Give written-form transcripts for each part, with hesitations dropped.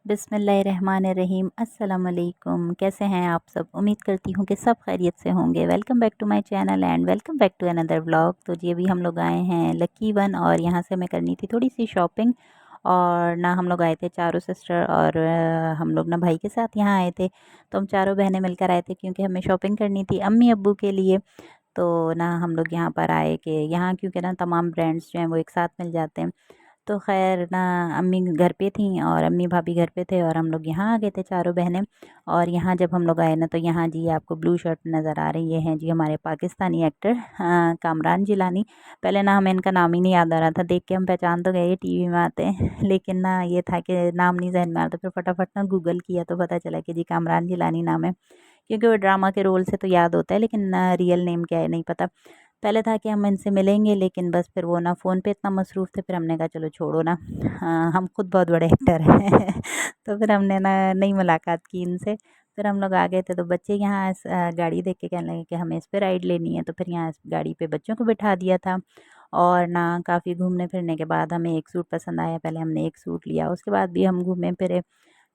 बिस्मिल्लाहिर्रहमानिर्रहीम। अस्सलाम वालेकुम। कैसे हैं आप सब? उम्मीद करती हूँ कि सब खैरियत से होंगे। Welcome back to my channel and welcome back to another vlog. तो जी अभी हम लोग आए हैं लकी वन और यहाँ से हमें करनी थी थोड़ी सी शॉपिंग। और ना हम लोग आए थे चारों सिस्टर और हम लोग ना भाई के साथ यहाँ आए थे। तो हम चारों बहनें मिलकर आए थे क्योंकि हमें शॉपिंग करनी थी अम्मी अब्बू के लिए। तो ना हम लोग यहाँ पर आए कि यहाँ क्योंकि ना तमाम ब्रांड्स जो हैं वो एक साथ मिल जाते हैं। तो ख़ैर ना अम्मी घर पे थीं और अम्मी भाभी घर पे थे और हम लोग यहाँ आ गए थे चारों बहनें। और यहाँ जब हम लोग आए ना तो यहाँ जी आपको ब्लू शर्ट नज़र आ रही, ये हैं जी हमारे पाकिस्तानी एक्टर कामरान जिलानी। पहले ना हमें इनका नाम ही नहीं याद आ रहा था, देख के हम पहचान तो गए ये टीवी में आते हैं लेकिन ना ये था कि नाम नहीं जहन में आ रहा, तो फिर फटाफट ना गूगल किया तो पता चला कि जी कामरान जिलानी नाम है। क्योंकि वो ड्रामा के रोल से तो याद होता है लेकिन रियल नेम क्या है नहीं पता। पहले था कि हम इनसे मिलेंगे लेकिन बस फिर वो ना फ़ोन पे इतना मसरूफ़ थे, फिर हमने कहा चलो छोड़ो ना। हम खुद बहुत बड़े एक्टर हैं तो फिर हमने ना नई मुलाकात की इनसे। फिर हम लोग आ गए थे तो बच्चे यहाँ गाड़ी देख के कहने लगे कि हमें इस पे राइड लेनी है, तो फिर यहाँ इस गाड़ी पे बच्चों को बिठा दिया था। और ना काफ़ी घूमने फिरने के बाद हमें एक सूट पसंद आया, पहले हमने एक सूट लिया, उसके बाद भी हम घूमे फिरे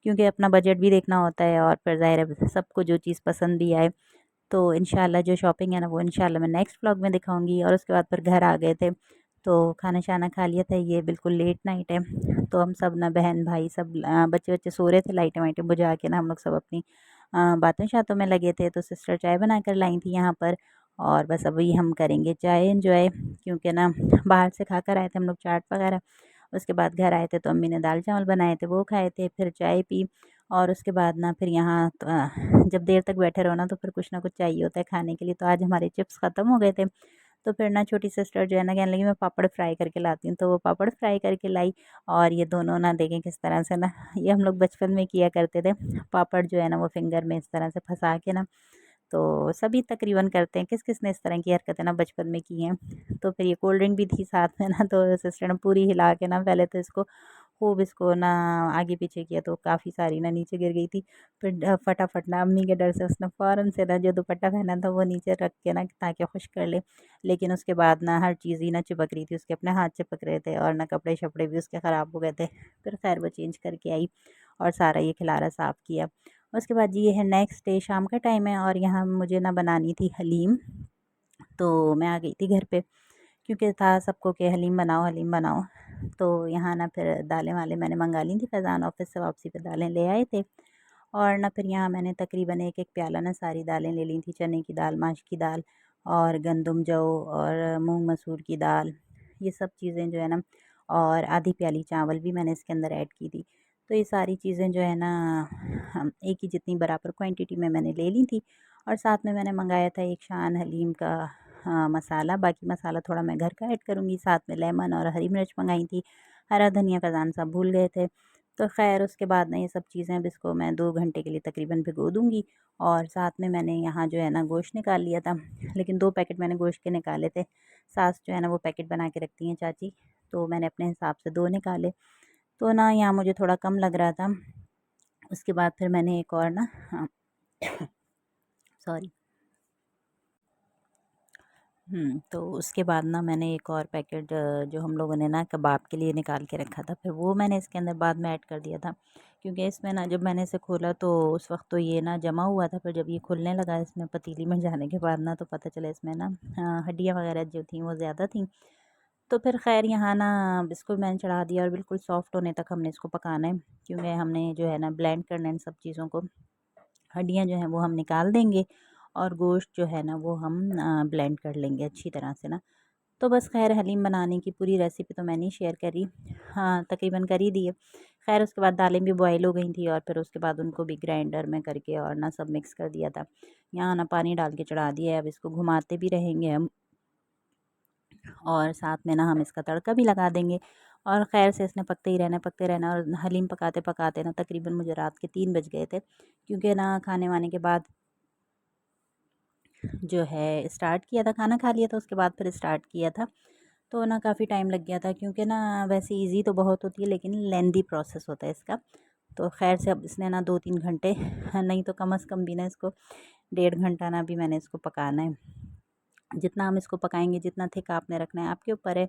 क्योंकि अपना बजट भी देखना होता है और फिर ज़ाहिर है सबको जो चीज़ पसंद भी आए। तो इंशाल्लाह जो शॉपिंग है ना वो इंशाल्लाह मैं नेक्स्ट व्लॉग में दिखाऊंगी। और उसके बाद फिर घर आ गए थे तो खाना शाना खा लिया था, ये बिल्कुल लेट नाइट है तो हम सब ना बहन भाई सब बच्चे बच्चे सो रहे थे, लाइटें वाइटें बुझा के ना हम लोग सब अपनी बातों शातों में लगे थे। तो सिस्टर चाय बना कर लाई थी यहाँ पर और बस अभी हम करेंगे चाय एंजॉय क्योंकि ना बाहर से खा कर आए थे हम लोग चाट वगैरह। उसके बाद घर आए थे तो अम्मी ने दाल चावल बनाए थे वो खाए थे, फिर चाय पी। और उसके बाद ना फिर यहाँ तो, जब देर तक बैठे रहो ना तो फिर कुछ ना कुछ चाहिए होता है खाने के लिए। तो आज हमारे चिप्स ख़त्म हो गए थे तो फिर ना छोटी सिस्टर जो है ना कहने लगी मैं पापड़ फ्राई करके लाती हूँ, तो वो पापड़ फ्राई करके लाई। और ये दोनों ना देखें किस तरह से ना ये हम लोग बचपन में किया करते थे, पापड़ जो है ना वो फिंगर में इस तरह से फंसा के ना। तो सभी तकरीबन करते हैं, किस किस ने इस तरह की हरकतें ना बचपन में की हैं। तो फिर ये कोल्ड ड्रिंक भी थी साथ में ना, तो सिस्टर ने पूरी हिला के ना पहले तो इसको खूब इसको ना आगे पीछे किया तो काफ़ी सारी ना नीचे गिर गई थी। फिर फटाफट ना अम्मी के डर से उसने फ़ौरन से ना जो दुपट्टा पहना था वो नीचे रख के ना ताकि खुश कर ले। लेकिन उसके बाद ना हर चीज़ ही ना चिपक रही थी, उसके अपने हाथ चिपक रहे थे और ना कपड़े शपड़े भी उसके ख़राब हो गए थे। फिर खैर वो चेंज करके आई और सारा ये खिलारा साफ़ किया। उसके बाद जी ये है नेक्स्ट डे, शाम का टाइम है और यहाँ मुझे ना बनानी थी हलीम। तो मैं आ गई थी घर पे क्योंकि था सबको कि हलीम बनाओ हलीम बनाओ। तो यहाँ ना फिर दालें वालें मैंने मंगा ली थी, फैज़ान ऑफिस से वापसी पे दालें ले आए थे। और ना फिर यहाँ मैंने तकरीबन एक एक प्याला ना सारी दालें ले ली थी, चने की दाल, माश की दाल और गंदम जौ और मूंग मसूर की दाल, ये सब चीज़ें जो है ना। और आधी प्याली चावल भी मैंने इसके अंदर ऐड की थी। तो ये सारी चीज़ें जो है ना हम एक ही जितनी बराबर क्वांटिटी में मैंने ले ली थी। और साथ में मैंने मंगाया था एक शान हलीम का मसाला, बाकी मसाला थोड़ा मैं घर का ऐड करूँगी। साथ में लेमन और हरी मिर्च मंगाई थी, हरा धनिया फैज़ान साहब भूल गए थे। तो ख़ैर उसके बाद ना ये सब चीज़ें अब इसको मैं 2 घंटे के लिए तकरीबन भिगो दूँगी। और साथ में मैंने यहाँ जो है ना गोश्त निकाल लिया था, लेकिन 2 पैकेट मैंने गोश्त के निकाले थे। सास जो है ना वो पैकेट बना के रखती हैं चाची, तो मैंने अपने हिसाब से 2 निकाले। तो ना यहाँ मुझे थोड़ा कम लग रहा था। उसके बाद फिर मैंने एक और ना सॉरी तो उसके बाद ना मैंने एक और पैकेट जो हम लोगों ने ना कबाब के लिए निकाल के रखा था, फिर वो मैंने इसके अंदर बाद में ऐड कर दिया था। क्योंकि इसमें ना जब मैंने इसे खोला तो उस वक्त तो ये ना जमा हुआ था, फिर जब ये खुलने लगा इसमें पतीली में जाने के बाद ना तो पता चला इसमें ना हड्डियाँ वगैरह जो थी वो ज़्यादा थी। तो फिर खैर यहाँ ना इसको मैंने चढ़ा दिया और बिल्कुल सॉफ्ट होने तक हमने इसको पकाना है, क्योंकि हमने जो है ना ब्लेंड करना है इन सब चीज़ों को। हड्डियाँ जो हैं वो हम निकाल देंगे और गोश्त जो है ना वो हम ब्लेंड कर लेंगे अच्छी तरह से ना। तो बस खैर हलीम बनाने की पूरी रेसिपी तो मैं नहीं शेयर करी, हाँ तकरीबन कर ही दी है। खैर उसके बाद दालें भी बॉयल हो गई थी और फिर उसके बाद उनको भी ग्राइंडर में करके और ना सब मिक्स कर दिया था। यहाँ ना पानी डाल के चढ़ा दिया है, अब इसको घुमाते भी रहेंगे हम और साथ में ना हम इसका तड़का भी लगा देंगे। और खैर से इसने पकते ही रहना और हलीम पकाते पकाते ना तकरीबन मुझे रात के 3 बज गए थे, क्योंकि ना खाने वाने के बाद जो है स्टार्ट किया था, खाना खा लिया था उसके बाद फिर स्टार्ट किया था। तो ना काफ़ी टाइम लग गया था, क्योंकि ना वैसे इजी तो बहुत होती है लेकिन लेंदी प्रोसेस होता है इसका। तो खैर से अब इसने ना 2-3 घंटे नहीं तो कम अज़ कम भी ना इसको 1.5 घंटा ना भी मैंने इसको पकाना है। जितना हम इसको पकाएंगे, जितना थिक आपने रखना है आपके ऊपर है।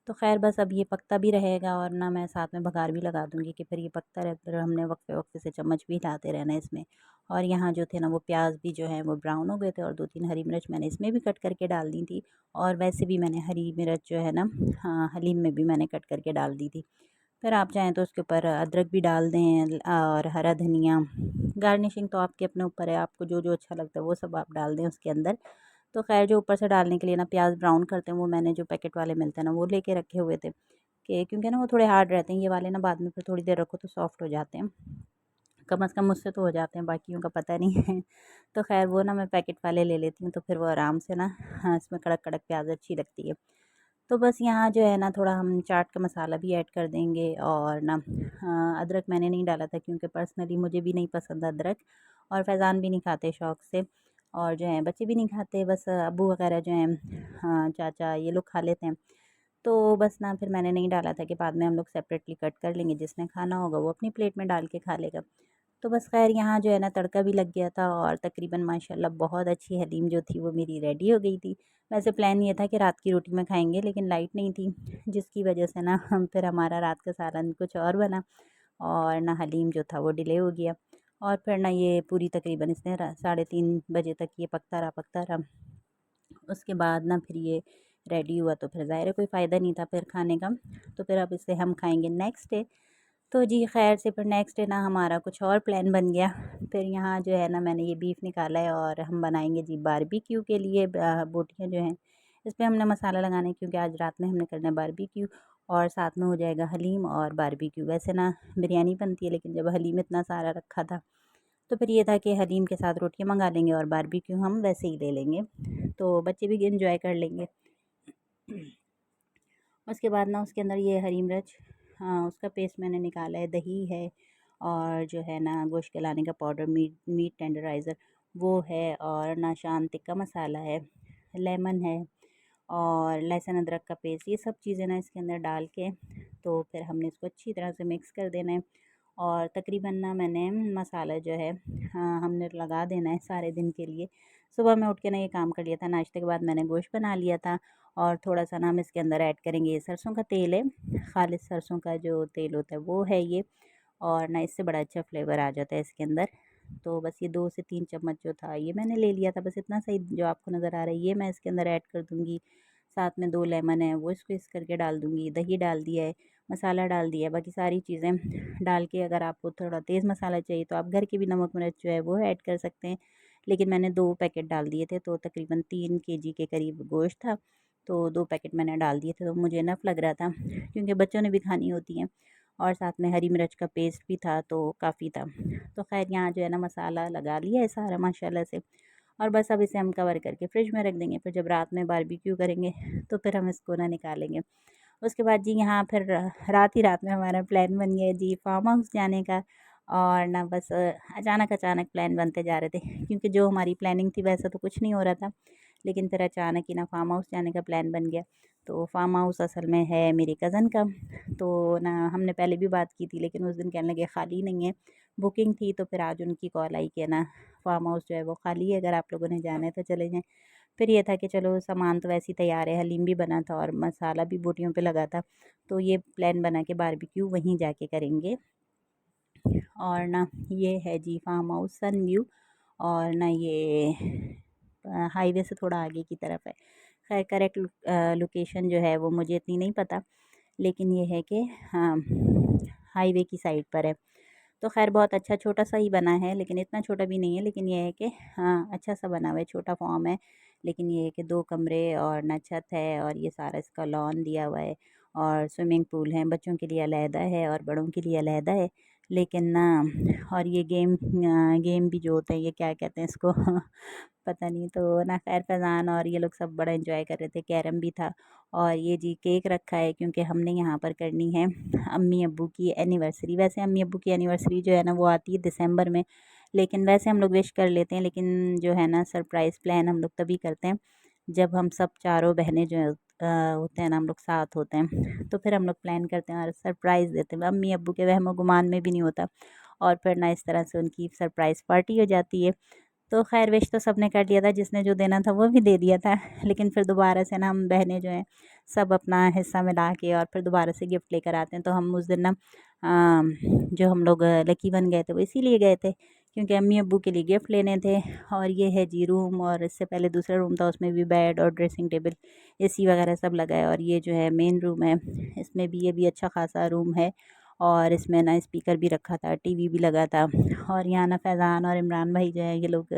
तो खैर बस अब ये पकता भी रहेगा और ना मैं साथ में बघार भी लगा दूँगी कि फिर ये पकता रहे, फिर हमने वक्फे-वक्फे से चम्मच भी हिलाते रहना है इसमें। और यहाँ जो थे ना वो प्याज भी जो है वो ब्राउन हो गए थे और 2-3 हरी मिर्च मैंने इसमें भी कट करके डाल दी थी। और वैसे भी मैंने हरी मिर्च जो है ना, हाँ, हलीम में भी मैंने कट करके डाल दी थी। फिर आप चाहें तो उसके ऊपर अदरक भी डाल दें और हरा धनिया। गार्निशिंग तो आपके अपने ऊपर है, आपको जो-जो अच्छा लगता है वो सब आप डाल दें उसके अंदर। तो ख़ैर जो ऊपर से डालने के लिए ना प्याज ब्राउन करते हैं वो मैंने जो पैकेट वाले मिलते हैं ना वो लेके रखे हुए थे, कि क्योंकि ना वो थोड़े हार्ड रहते हैं, ये वाले ना बाद में फिर थोड़ी देर रखो तो सॉफ्ट हो जाते हैं। कम से कम मुझसे तो हो जाते हैं, बाकियों का पता नहीं है। तो ख़ैर वो ना मैं पैकेट वाले ले लेती हूँ, तो फिर वो आराम से ना, हाँ, इसमें कड़क-कड़क प्याज़ अच्छी लगती है। तो बस यहाँ जो है ना थोड़ा हम चाट का मसाला भी ऐड कर देंगे और ना, अदरक मैंने नहीं डाला था क्योंकि पर्सनली मुझे भी नहीं पसंद अदरक, और फैज़ान भी नहीं खाते शौक़ से, और जो है बच्चे भी नहीं खाते, बस अब्बू वग़ैरह जो हैं, हाँ, चाचा ये लोग खा लेते हैं। तो बस ना फिर मैंने नहीं डाला था कि बाद में हम लोग सेपरेटली कट कर लेंगे, जिसने खाना होगा वो अपनी प्लेट में डाल के खा लेगा। तो बस ख़ैर यहाँ जो है ना तड़का भी लग गया था और तकरीबन माशाल्लाह बहुत अच्छी हलीम जो थी वो मेरी रेडी हो गई थी। वैसे प्लान ये था कि रात की रोटी में खाएँगे, लेकिन लाइट नहीं थी, जिसकी वजह से ना हम फिर हमारा रात का सालन कुछ और बना और ना हलीम जो था वो डिले हो गया। और फिर ना ये पूरी तकरीबन इसने 3:30 बजे तक ये पकता रहा। उसके बाद ना फिर ये रेडी हुआ, तो फिर ज़ाहिर है कोई फ़ायदा नहीं था फिर खाने का। तो फिर अब इसे हम खाएँगे नेक्स्ट डे। तो जी खैर से फिर नेक्स्ट डे ना हमारा कुछ और प्लान बन गया। फिर यहाँ जो है ना मैंने ये बीफ निकाला है और हम बनाएँगे जी बारबेक्यू के लिए बोटियाँ जो हैं, इस पे हमने मसाला लगाना है क्योंकि आज रात में हमने करना है बारबेक्यू, और साथ में हो जाएगा हलीम और बारबेक्यू। वैसे ना बिरयानी बनती है, लेकिन जब हलीम इतना सारा रखा था तो फिर ये था कि हलीम के साथ रोटियाँ मँगा लेंगे और बारबेक्यू हम वैसे ही ले लेंगे, तो बच्चे भी एंजॉय कर लेंगे। उसके बाद ना उसके अंदर ये हरी मिर्च, हाँ, उसका पेस्ट मैंने निकाला है, दही है और जो है ना गोश्त गलाने का पाउडर, मीट मीट टेंडराइज़र वो है, और ना शान टिक्का मसाला है, लेमन है और लहसुन अदरक का पेस्ट, ये सब चीज़ें ना इसके अंदर डाल के तो फिर हमने इसको अच्छी तरह से मिक्स कर देना है। और तकरीबन ना मैंने मसाला जो है, हाँ, हमने लगा देना है सारे दिन के लिए। सुबह में उठ के ना ये काम कर लिया था, नाश्ते के बाद मैंने गोश्त बना लिया था और थोड़ा-सा ना हम इसके अंदर ऐड करेंगे, ये सरसों का तेल है, खालिस सरसों का जो तेल होता है वो है ये, और ना इससे बड़ा अच्छा फ्लेवर आ जाता है इसके अंदर। तो बस ये 2 से 3 चम्मच जो था ये मैंने ले लिया था, बस इतना सही जो आपको नज़र आ रहा है ये मैं इसके अंदर ऐड कर दूँगी। साथ में 2 लेमन है वो स्क्वीज़ करके डाल दूँगी, दही डाल दिया है, मसाला डाल दिया है, बाकी सारी चीज़ें डाल के अगर आपको थोड़ा तेज़ मसाला चाहिए तो आप घर के भी नमक मिर्च जो है वो ऐड कर सकते हैं। लेकिन मैंने 2 पैकेट डाल दिए थे, तो तकरीबन 3 केजी के करीब गोश्त था, तो 2 पैकेट मैंने डाल दिए थे, तो मुझे इनफ लग रहा था क्योंकि बच्चों ने भी खानी होती हैं, और साथ में हरी मिर्च का पेस्ट भी था तो काफ़ी था। तो ख़ैर यहाँ जो है ना मसाला लगा लिया है सारा माशाल्लाह से, और बस अब इसे हम कवर करके फ्रिज में रख देंगे, फिर जब रात में बारबेक्यू करेंगे तो फिर हम इसको ना निकालेंगे। उसके बाद जी यहाँ फिर रात ही रात में हमारा प्लान बन गया जी फार्म हाउस जाने का, और ना बस अचानक प्लान बनते जा रहे थे क्योंकि जो हमारी प्लानिंग थी वैसा तो कुछ नहीं हो रहा था, लेकिन फिर अचानक ही ना फार्म हाउस जाने का प्लान बन गया। तो फार्म हाउस असल में है मेरी कज़न का, तो ना हमने पहले भी बात की थी, लेकिन उस दिन कहने लगे खाली नहीं है, बुकिंग थी, तो फिर आज उनकी कॉल आई कि ना फार्म हाउस जो है वो खाली है, अगर आप लोगों ने जाना है तो चले जाएँ। फिर ये था कि चलो सामान तो वैसे ही तैयार है, हलीम भी बना था और मसाला भी बोटियों पे लगा था, तो ये प्लान बना के बारबेक्यू वहीं जाके करेंगे। और ना ये है जी फार्म हाउस सन व्यू, और ना ये हाईवे से थोड़ा आगे की तरफ है। खैर करेक्ट लोकेशन जो है वो मुझे इतनी नहीं पता, लेकिन ये है कि हाँ, हाईवे की साइड पर है। तो ख़ैर बहुत अच्छा छोटा-सा ही बना है, लेकिन इतना छोटा भी नहीं है, लेकिन ये है कि हाँ, अच्छा-सा बना हुआ है, छोटा फॉर्म है, लेकिन ये है कि 2 कमरे और ना छत है, और ये सारा इसका लॉन दिया हुआ है, और स्विमिंग पूल है, बच्चों के लिए अलहदा है और बड़ों के लिए अलहदा है। लेकिन ना, और ये गेम भी जो होते हैं, ये क्या कहते हैं इसको पता नहीं, तो ना ख़ैर फैज़ान और ये लोग सब बड़ा एंजॉय कर रहे थे, कैरम भी था, और ये जी केक रखा है क्योंकि हमने यहाँ पर करनी है अम्मी अब्बू की एनिवर्सरी। वैसे अम्मी अब्बू की एनिवर्सरी जो है ना वो आती है दिसंबर में, लेकिन वैसे हम लोग विश कर लेते हैं, लेकिन जो है ना सरप्राइज़ प्लान हम लोग तभी करते हैं जब हम सब चारों बहनें जो होते हैं ना, हम लोग साथ होते हैं, तो फिर हम लोग प्लान करते हैं और सरप्राइज़ देते हैं। अम्मी अब्बू के वहमो गुमान में भी नहीं होता, और फिर ना इस तरह से उनकी सरप्राइज़ पार्टी हो जाती है। तो खैर विश तो सबने कर दिया था, जिसने जो देना था वो भी दे दिया था। लेकिन फिर दोबारा से ना हम बहनें जो हैं सब अपना हिस्सा मिला के और फिर दोबारा से गिफ्ट लेकर आते हैं। तो हम उस दिन ना जो हम लोग लकी वन गए थे वो इसीलिए गए थे क्योंकि अम्मी अब्बू के लिए गिफ्ट लेने थे। और ये है जी रूम, और इससे पहले दूसरा रूम था, उसमें भी बेड और ड्रेसिंग टेबल, एसी वगैरह सब लगा है। और ये जो है मेन रूम है, इसमें भी ये भी अच्छा खासा रूम है। और इसमें ना स्पीकर भी रखा था, टीवी भी लगा था। और यहाँ ना फैज़ान और इमरान भाई जो है ये लोग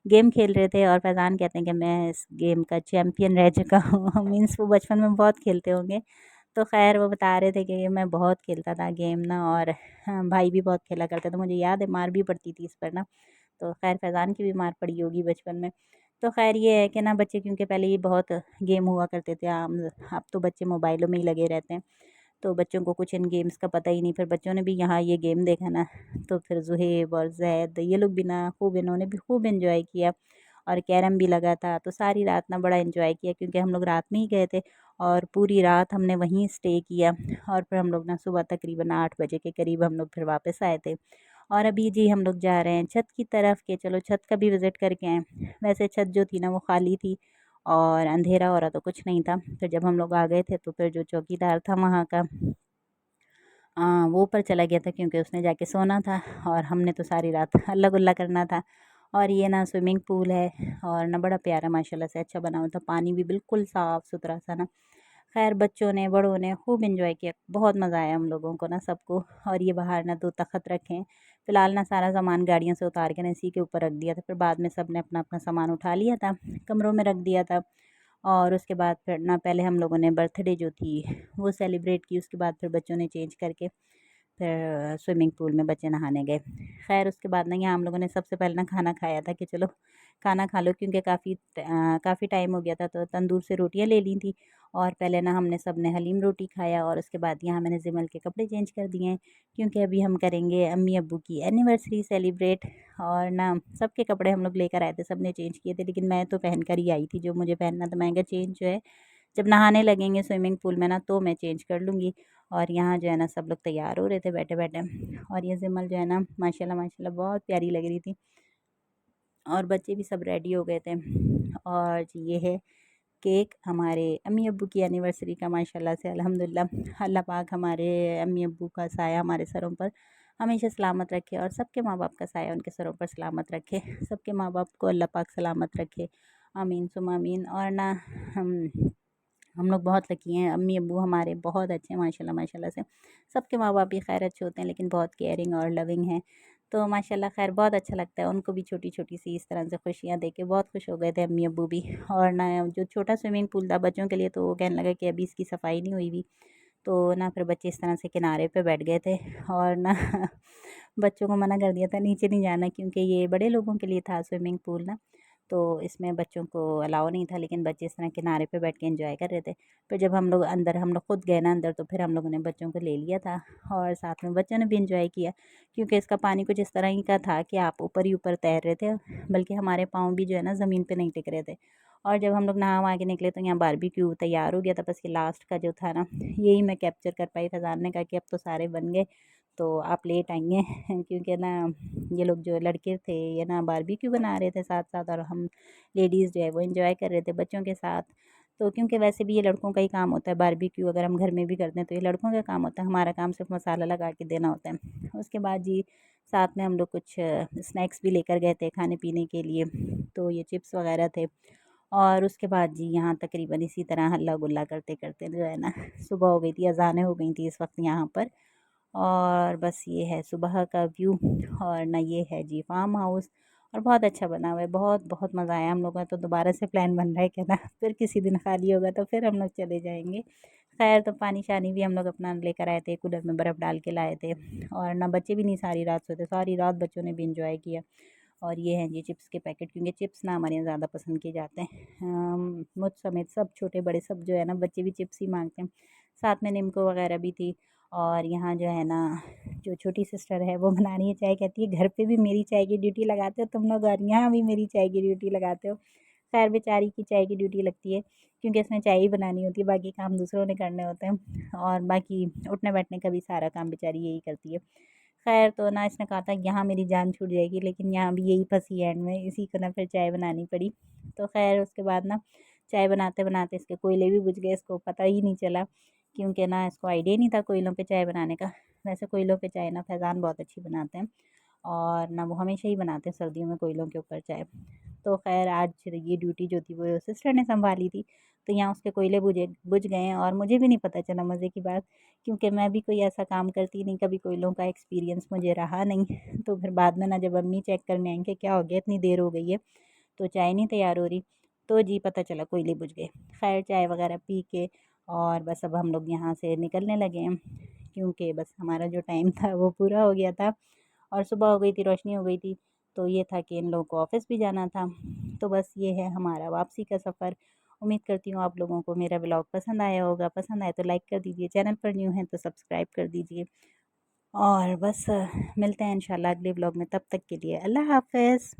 गेम खेल रहे थे। और फैज़ान कहते हैं कि मैं इस गेम का चैम्पियन रह चुका हूँ मीन्स वो बचपन में बहुत खेलते होंगे। तो खैर वो बता रहे थे कि ये मैं बहुत खेलता था गेम ना, और हाँ, भाई भी बहुत खेला करते थे। मुझे याद है मार भी पड़ती थी इस पर ना। तो खैर फैज़ान की भी मार पड़ी होगी बचपन में। तो खैर ये है कि ना बच्चे, क्योंकि पहले ये बहुत गेम हुआ करते थे आम, अब तो बच्चे मोबाइलों में ही लगे रहते हैं। तो बच्चों को कुछ इन गेम्स का पता ही नहीं। फिर बच्चों ने भी यहाँ ये गेम देखा ना, तो फिर ज़ुहेब और ज़ैद ये लोग भी ना खूब, इन्होंने भी खूब इन्जॉय किया। और कैरम भी लगा था, तो सारी रात ना बड़ा इन्जॉय किया क्योंकि हम लोग रात में ही गए थे। और पूरी रात हमने वहीं स्टे किया। और फिर हम लोग ना सुबह तकरीबन 8 बजे के करीब हम लोग फिर वापस आए थे। और अभी जी हम लोग जा रहे हैं छत की तरफ, के चलो छत का भी विज़िट करके आएँ। वैसे छत जो थी ना वो खाली थी और अंधेरा हो रहा तो कुछ नहीं था। फिर जब हम लोग आ गए थे तो फिर जो चौकीदार था वहाँ का, वो ऊपर चला गया था क्योंकि उसने जाके सोना था और हमने तो सारी रात हल्ला गुल्ला करना था। और ये ना स्विमिंग पूल है और ना बड़ा प्यारा माशाल्लाह से अच्छा बना हुआ था, पानी भी बिल्कुल साफ़ सुथरा सा ना। खैर बच्चों ने बड़ों ने खूब इन्जॉय किया, बहुत मज़ा आया हम लोगों को ना सबको। और ये बाहर ना 2 तख़्त रखे हैं, फ़िलहाल ना सारा सामान गाड़ियों से उतार के ना इसी के ऊपर रख दिया था। फिर बाद में सब ने अपना अपना सामान उठा लिया था, कमरों में रख दिया था। और उसके बाद फिर ना पहले हम लोगों ने बर्थडे जो थी वो सेलिब्रेट की, उसके बाद फिर बच्चों ने चेंज करके फिर स्विमिंग पूल में बच्चे नहाने गए। खैर उसके बाद ना यहाँ हम लोगों ने सबसे पहले ना खाना खाया था कि चलो खाना खा लो, क्योंकि काफ़ी टाइम हो गया था। तो तंदूर से रोटियाँ ले ली थी और पहले ना हमने सब ने हलीम रोटी खाया। और उसके बाद यहाँ मैंने जिमल के कपड़े चेंज कर दिए हैं क्योंकि अभी हम करेंगे अम्मी अब्बू की एनिवर्सरी सेलिब्रेट। और ना सबके कपड़े हम लोग लेकर आए थे, सब ने चेंज किए थे, लेकिन मैं तो पहन कर ही आई थी जो मुझे पहनना था। मैं कहा चेंज जो है जब नहाने लगेंगे स्विमिंग पूल में ना तो मैं चेंज कर लूँगी। और यहाँ जो है ना सब लोग तैयार हो रहे थे बैठे बैठे। और ये जिमल जो है ना माशाल्लाह माशाल्लाह बहुत प्यारी लग रही थी और बच्चे भी सब रेडी हो गए थे। और जी ये है केक हमारे अम्मी अब्बू की एनिवर्सरी का, माशाल्लाह से अल्हम्दुलिल्लाह। अल्लाह पाक हमारे अम्मी अब्बू का साया हमारे सरों पर हमेशा सलामत रखे और सबके माँ बाप का साया उनके सरों पर सलामत रखे। सबके माँ बाप को अल्लाह पाक सलामत रखे, आमीन सुम्मा आमीन। और ना हम हम लोग बहुत लकी हैं, अम्मी अब्बू हमारे बहुत अच्छे हैं माशाल्लाह माशाल्लाह से। सबके माँ बाप भी खैर अच्छे होते हैं लेकिन बहुत केयरिंग और लविंग हैं। तो माशाल्लाह खैर बहुत अच्छा लगता है, उनको भी छोटी छोटी सी इस तरह से खुशियाँ दे के बहुत खुश हो गए थे अम्मी अब्बू भी। और ना जो छोटा स्विमिंग पूल था बच्चों के लिए, तो वो कहने लगा कि अभी इसकी सफाई नहीं हुई हुई। तो ना फिर बच्चे इस तरह से किनारे पे बैठ गए थे और ना बच्चों को मना कर दिया था नीचे नहीं जाना, क्योंकि ये बड़े लोगों के लिए था स्विमिंग पूल ना, तो इसमें बच्चों को अलाउ नहीं था। लेकिन बच्चे इस तरह किनारे पे बैठ के एंजॉय कर रहे थे। फिर जब हम लोग खुद गए ना अंदर, तो फिर हम लोगों ने बच्चों को ले लिया था और साथ में बच्चों ने भी एंजॉय किया, क्योंकि इसका पानी कुछ इस तरह ही का था कि आप ऊपर ही ऊपर तैर रहे थे, बल्कि हमारे पाँव भी जो है ना ज़मीन पे नहीं टिक रहे थे। और जब हम लोग नहा वहा के निकले तो यहाँ बारबेक्यू तैयार हो गया था, बस ये लास्ट का जो था ना यही मैं कैप्चर कर पाई। फैज़ान ने कहा कि अब तो सारे बन गए तो आप लेट आएंगे क्योंकि ना ये लोग जो लड़के थे ये ना बारबेक्यू बना रहे थे साथ साथ, और हम लेडीज़ जो है वो एंजॉय कर रहे थे बच्चों के साथ। तो क्योंकि वैसे भी ये लड़कों का ही काम होता है बारबेक्यू, अगर हम घर में भी करते हैं तो ये लड़कों का काम होता है, हमारा काम सिर्फ मसाला लगा के देना होता है। उसके बाद जी साथ में हम लोग कुछ स्नैक्स भी लेकर गए थे खाने पीने के लिए, तो ये चिप्स वगैरह थे। और उसके बाद जी यहाँ तकरीबन इसी तरह हल्ला गुल्ला करते करते जो है ना सुबह हो गई थी, अज़ानें हो गई थी इस वक्त यहाँ पर। और बस ये है सुबह का व्यू। और ना ये है जी फार्म हाउस, और बहुत अच्छा बना हुआ है, बहुत बहुत मज़ा आया हम लोगों का। तो दोबारा से प्लान बन रहा है क्या ना फिर किसी दिन खाली होगा तो फिर हम लोग चले जाएंगे। खैर तो पानी शानी भी हम लोग अपना लेकर आए थे, कूलर में बर्फ़ डाल के लाए थे। और ना बच्चे भी नहीं सारी रात सोते, सारी रात बच्चों ने भी इंजॉय किया। और ये हैं जी चिप्स के पैकेट, क्योंकि चिप्स ना हमारे यहाँ ज़्यादा पसंद किए जाते हैं। मुझ समेत सब छोटे बड़े सब जो है ना बच्चे भी चिप्स ही मांगते हैं। साथ में निम्को वगैरह भी थी। और यहाँ जो है ना जो छोटी सिस्टर है वो बना रही है चाय, कहती है घर पे भी मेरी चाय की ड्यूटी लगाते हो तुम लोग और यहाँ भी मेरी चाय की ड्यूटी लगाते हो। खैर बेचारी की चाय की ड्यूटी लगती है क्योंकि इसमें चाय ही बनानी होती है, बाकी काम दूसरों ने करने होते हैं। और बाकी उठने बैठने का भी सारा काम बेचारी यही करती है। खैर तो ना इसने कहा था यहाँ मेरी जान छूट जाएगी, लेकिन यहाँ भी यही फंसी एंड में, इसी को ना फिर चाय बनानी पड़ी। तो खैर उसके बाद ना चाय बनाते बनाते इसके कोयले भी बुझ गए, इसको पता ही नहीं चला, क्योंकि ना इसको आइडिया नहीं था कोयलों पे चाय बनाने का। वैसे कोयलों पे चाय ना फैज़ान बहुत अच्छी बनाते हैं, और ना वो हमेशा ही बनाते हैं सर्दियों में कोयलों के ऊपर चाय। तो खैर आज ये ड्यूटी जो थी वो सिस्टर ने संभाली थी, तो यहाँ उसके कोयले बुझ गए हैं, और मुझे भी नहीं पता चला मज़े की बात, क्योंकि मैं भी कोई ऐसा काम करती नहीं, कभी कोयलों का एक्सपीरियंस मुझे रहा नहीं। तो फिर बाद में ना जब अम्मी चेक करने आएंगे क्या हो गया इतनी देर हो गई है तो चाय नहीं तैयार हो रही, तो जी पता चला कोयले बुझ गए। खैर चाय वगैरह पी के और बस अब हम लोग यहाँ से निकलने लगे हैं, क्योंकि बस हमारा जो टाइम था वो पूरा हो गया था, और सुबह हो गई थी, रोशनी हो गई थी। तो ये था कि इन लोगों को ऑफ़िस भी जाना था। तो बस ये है हमारा वापसी का सफ़र। उम्मीद करती हूँ आप लोगों को मेरा ब्लॉग पसंद आया होगा। पसंद आए तो लाइक कर दीजिए, चैनल पर न्यू हैं तो सब्सक्राइब कर दीजिए, और बस मिलते हैं इंशाल्लाह अगले ब्लॉग में। तब तक के लिए अल्लाह हाफ़िज़।